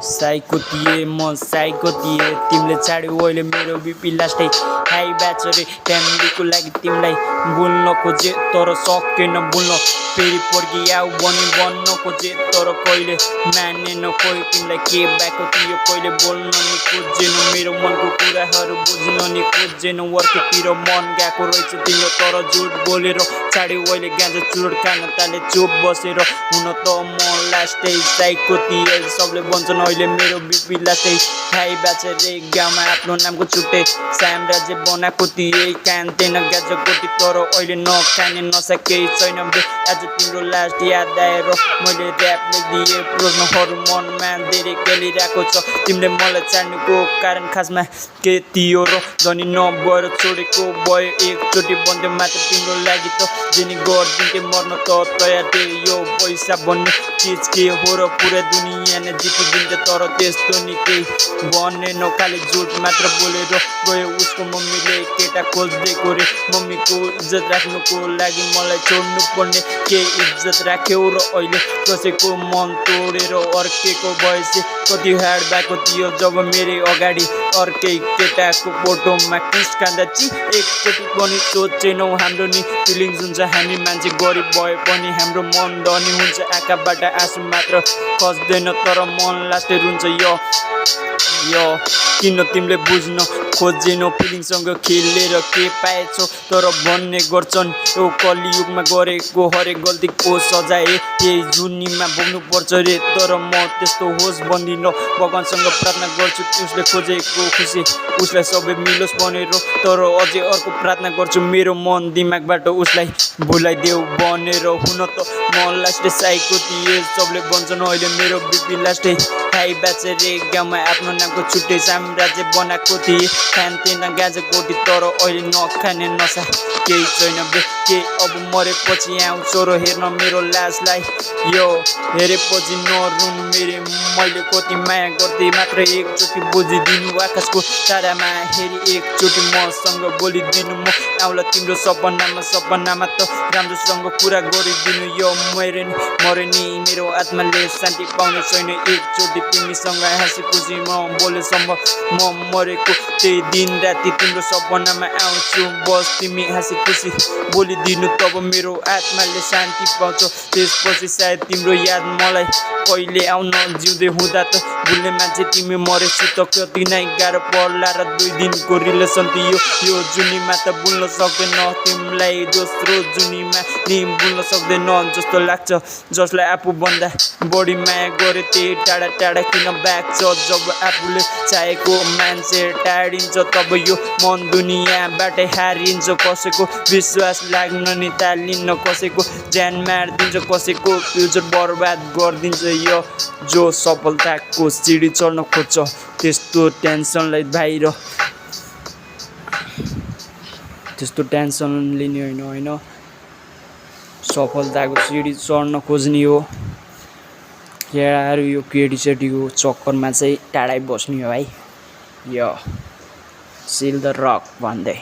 psycho थिएँ म psycho थिएँ तिमीले छाड्यौ अहिले मेरो बिपी लास्टै हाई ब्याच रे फ्यामिलीको लागि तिमीलाई बोल्न खोजे तर सकेन बोल्न फेरि पर्खिआऊ भनी भन्न खोजे तर कहिले मानेन कोही तिमीलाई के भएको थियो कहिले बोल्न नि खोजेन मेरो मनको कुराहरू बुझ्न नि खोजेन वर्कतिर मन गएको रहेछ तिम्रो तर झुट बोलेर छाड्यौ अहिले गाँजा चुरोट खान ताले चुप बसेर हुन त म लास्टै साइको थिएँ सबले भन्छन् अहिले मेरो बिपी लास्टै हाई ब्याच रे गाउँमा आफ्नो नामको छुट्टै साम्राज्य बनाएको थिएँ कान्थेन गाजा कोटी तर अहिले नखाने नसा केही छैन बे आज तिम्रो लास्ट याद आएर मैले ऱ्याप लेखिदिएँ प्रश्नहरू मनमा धेरै खेलिरहेको छ तिमीले मलाई छाड्नुको कारण खासमा के थियो र धनी नभएर छोडेको भयो एकचोटि बन्थ्यो मात्र तिम्रो लागि त जेनी गरिदिन्थेँ मर्न त तयार थिएँ यो पैसा भन्ने चिज के हो र पुरै दुनियाँ नै जितिदिन्छ तर त्यस्तो नि केही भनेन खालि झुट मात्र बोलेर गयो उसको मम्मीले केटा खोज्दैको रे मम्मीको इज्जत राख्नुको लागि मलाई छोड्नु पर्ने के इज्जत राख्यौ र अहिले कसैको मन तोडेर अर्केको भएपछि कति हार्ड भएको थियो जब मेरो अगाडि अर्कै केटाको फोटोमा किस खाँदा एकचोटि पनि सोचेनौ हाम्रो नि फिलिङ्स हुन्छ हामी मान्छे गरिब भए पनि हाम्रो मन धनी हुन्छ आँखाबाट आँसु मात्र खस्दैन तर मन लास्टै रुन्छ यो किन तिमीले बुझ्न खोजेनौ फिलिङसँग खेलेर के पाएछौ तर भन्ने गर्छन् यो कलियुगमा गरेको हरेक गल्तीको सजाय यही जुनीमा भोग्नुपर्छ रे तर म त्यस्तो होस् भन्दिनँ भगवानसँग प्रार्थना गर्छु उसले खोजेको खुसी उसलाई सबै मिलोस् भनेर तर अझै अर्को प्रार्थना गर्छु मेरो मन दिमागबाट उसलाई भुलाइदेऊ भनेर हुन त म लास्टै साइको थिएँ सबले भन्छन् अहिले मेरो बिपी लास्टै हाई ब्याच रे गाउँमा आफ्नो नामको छुट्टै साम्राज्य बनाएको थिएँ खान्थेन गाजा कोटी तर अहिले नखाने नसा केही छैन बे के अब मरेपछि आउँछ र हेर्न मेरो लासलाई यो हेरेपछि नरुन मैले कति माया गर्दै मात्र एकचोटि बुझिदिनु आकाशको तारामा हेरी एकचोटि मसँग बोलिदिनु म आउला तिम्रो सपनामा त राम्रोसँग कुरा गरिदिनु यो मरे नि मेरो आत्माले शान्ति पाउने छैन एकचोटि तिमीसँग हाँसी खुसी म बोलेसम्म म मरेको त्यही दिन राति तिम्रो सपनामा आउँछु बस तिमी हाँसी खुसी बोलिदिनु तब मेरो आत्माले शान्ति पाउँछ त्यसपछि सायद तिम्रो याद मलाई कहिले आउन जिउँदै हुँदा त भुल्ने मान्छे तिमी मरेपछि त कति नै गाह्रो पर्ला र 2 दिनको रिलेसन थियो यो जुनीमा त भुल्न सक्दैन तिमीलाई दोस्रो जुनीमा नि भुल्न सक्दैन जस्तो लाग्छ जसलाई आफूभन्दा बढी माया गरे त्यही टाढा टाढा किन भाग्छ जब आफूले चाहेको मान्छे टाढिन्छ तब यो मन दुनियाँबाटै हारिन्छ कसैको विश्वास लाग्न नि तालिन्न कसैको ज्यान मारिदिन्छ कसैको फ्युचर बर्बाद गरिदिन्छ यो जो सफलताको सिडी चढ्न खोज्छ त्यस्तो टेन्सन लिने होइन सफलताको सिडी चढ्न खोज्ने हो केटाहरू यो केटीसेटीको चक्करमा चाहिँ टाढै बस्ने हो भाइ यो सिल द रक भन्दै